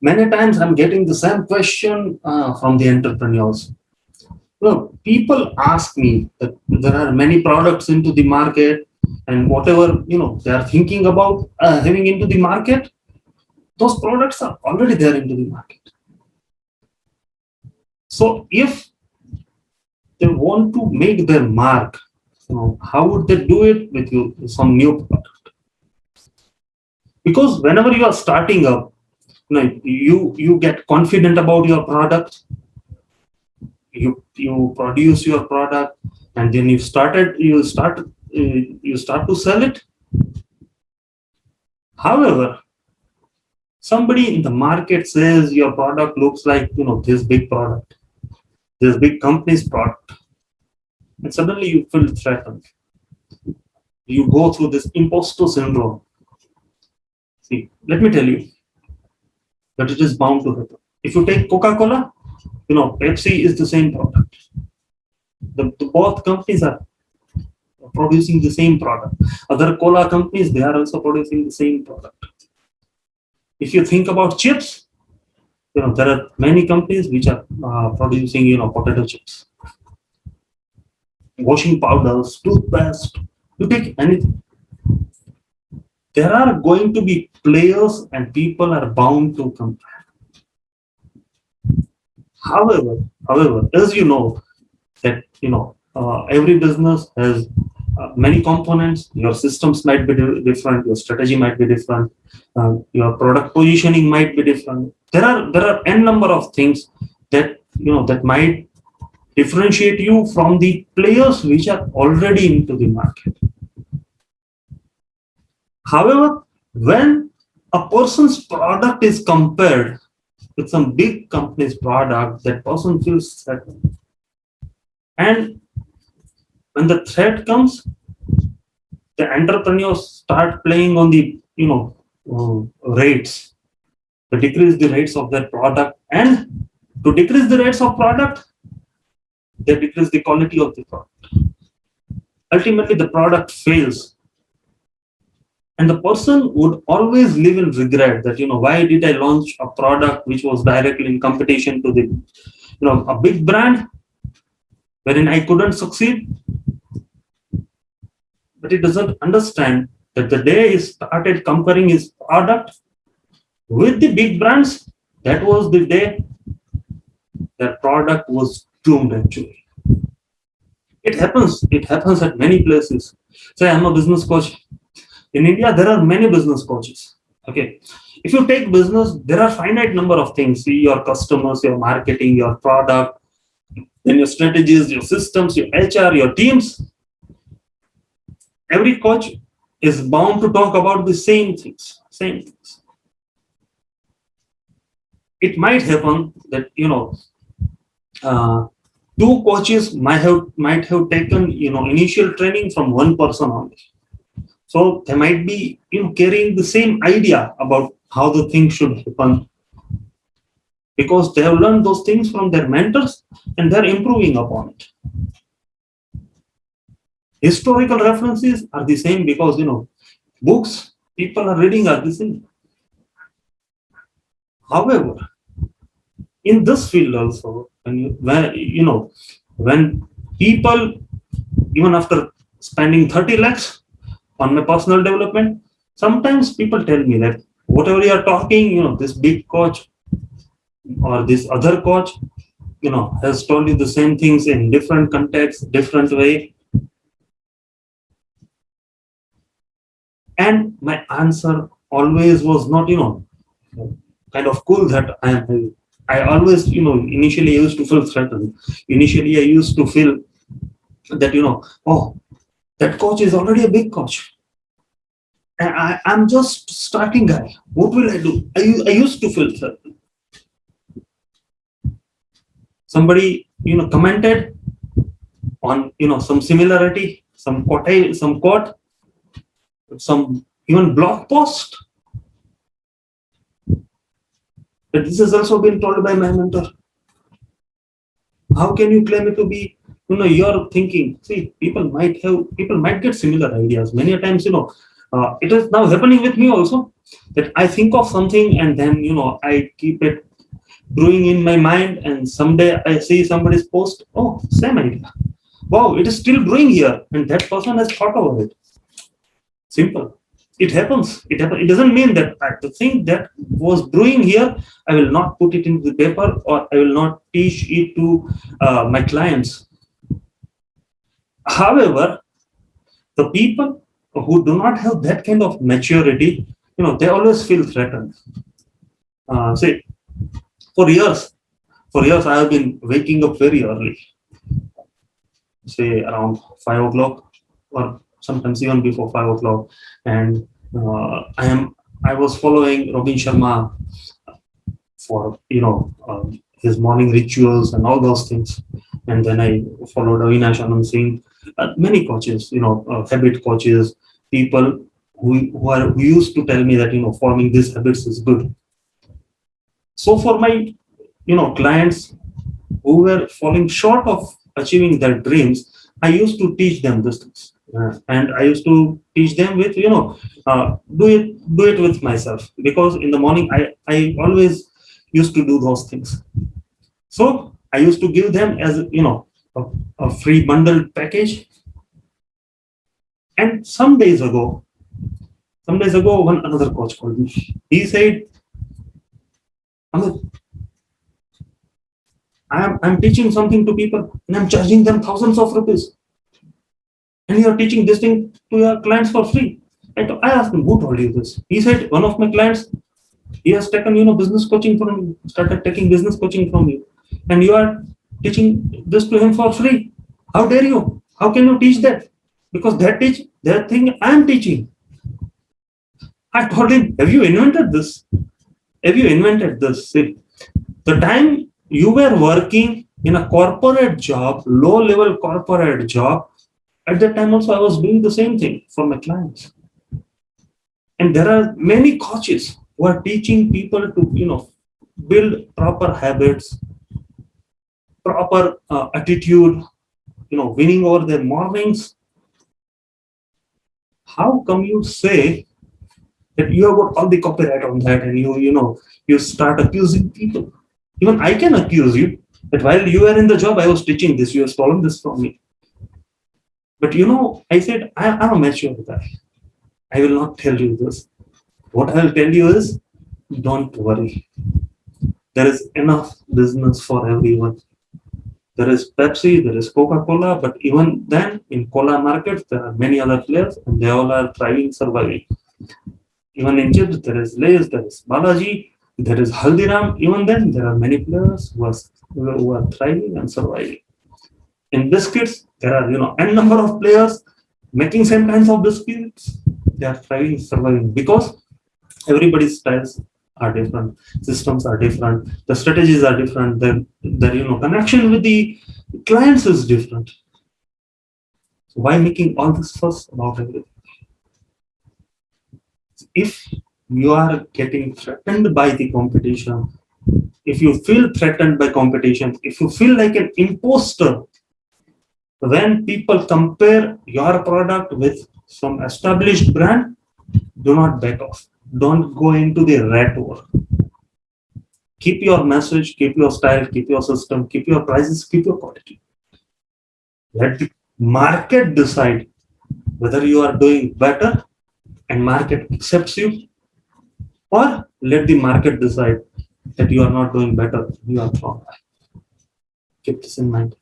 Many times I'm getting the same question from the entrepreneurs. People ask me that there are many products into the market, and whatever they are thinking about having into the market, those products are already there into the market. So if they want to make their mark, how would they do it with some new product? Because whenever you are starting up, you get confident about your product, you produce your product, and then you start to sell it. However, somebody in the market says your product looks like this big product, this big company's product, and suddenly you feel threatened. You go through this imposter syndrome. See, let me tell you that it is bound to happen. If you take Coca-Cola, Pepsi is the same product. The both companies are producing the same product. Other cola companies, they are also producing the same product. If you think about chips, there are many companies which are producing potato chips, washing powders, toothpaste. You take anything. There are going to be players, and people are bound to compare. However, as you know, that every business has many components. Your systems might be different, your strategy might be different, your product positioning might be different. There are n number of things that that might differentiate you from the players which are already into the market. However, when a person's product is compared with some big company's product, that person feels threatened. And when the threat comes, the entrepreneurs start playing on the rates, to decrease the rates of their product, and to decrease the rates of product, they decrease the quality of the product. Ultimately, the product fails, and the person would always live in regret that why did I launch a product which was directly in competition to the a big brand wherein I couldn't succeed. But he doesn't understand that the day he started comparing his product with the big brands, that was the day that product was doomed actually. It happens at many places. Say I'm a business coach. In India, there are many business coaches. Okay. If you take business, there are finite number of things. See your customers, your marketing, your product, then your strategies, your systems, your HR, your teams. Every coach is bound to talk about the same things. It might happen that two coaches might have taken initial training from one person only. So they might be carrying the same idea about how the thing should happen, because they have learned those things from their mentors and they're improving upon it. Historical references are the same because books people are reading are the same. However, in this field also, when people, even after spending 30 lakhs on my personal development, sometimes people tell me that whatever you are talking, this big coach or this other coach, has told you the same things in different context, different way. And my answer always was not, kind of cool that I always, initially I used to feel threatened. Initially, I used to feel that, oh, that coach is already a big coach. I'm just starting guy. What will I do? I used to feel threatened. Somebody, commented on, some similarity, some quote, some even blog post. But this has also been told by my mentor. How can you claim it to be, your thinking? See, people might get similar ideas. Many times, it is now happening with me also. That I think of something and then I keep it brewing in my mind, and someday I see somebody's post. Oh, same idea. Wow, it is still brewing here, and that person has thought about it. Simple. It happens. It happens. It doesn't mean that the thing that was brewing here, I will not put it into the paper, or I will not teach it to my clients. However, the people who do not have that kind of maturity, they always feel threatened. See, for years, I have been waking up very early, say around 5 o'clock, or sometimes even before 5 o'clock, and I was following Robin Sharma for his morning rituals and all those things, and then I followed Avinash Anand Singh, many coaches, habit coaches, people who used to tell me that forming these habits is good. So for my clients who were falling short of achieving their dreams, I used to teach them these things. And I used to teach them with, do it with myself, because in the morning I always used to do those things. So I used to give them as, a, a free bundled package. And some days ago, one another coach called me. He said, Amit, I'm teaching something to people and I'm charging them thousands of rupees. And you are teaching this thing to your clients for free. And I asked him, who told you this? He said, one of my clients, he has taken, business coaching from you, started taking business coaching from you. And you are teaching this to him for free. How dare you? How can you teach that? Because that thing I'm teaching. I told him, have you invented this? Have you invented this? See, the time you were working in a corporate job, low level corporate job, at that time also I was doing the same thing for my clients. And there are many coaches who are teaching people to, build proper habits, proper attitude, winning over their mornings. How come you say that you have got all the copyright on that, and you start accusing people? Even I can accuse you that while you were in the job, I was teaching this, you have stolen this from me. But I said, I'm a mature guy. I will not tell you this. What I will tell you is, don't worry. There is enough business for everyone. There is Pepsi, there is Coca-Cola, but even then, in cola markets, there are many other players, and they all are thriving, surviving. Even in chips, there is Lay's, there is Balaji, there is Haldiram. Even then, there are many players who are thriving and surviving. In biscuits, there are n number of players making same kinds of biscuits. They are thriving, surviving, because everybody's styles are different, systems are different, the strategies are different, the connection with the clients is different. So why making all this fuss about everything? If you are getting threatened by the competition, if you feel threatened by competition, if you feel like an imposter when people compare your product with some established brand, do not back off. Don't go into the rat war. Keep your message, keep your style, keep your system, keep your prices, keep your quality. Let the market decide whether you are doing better and market accepts you, or let the market decide that you are not doing better, you are wrong. Keep this in mind.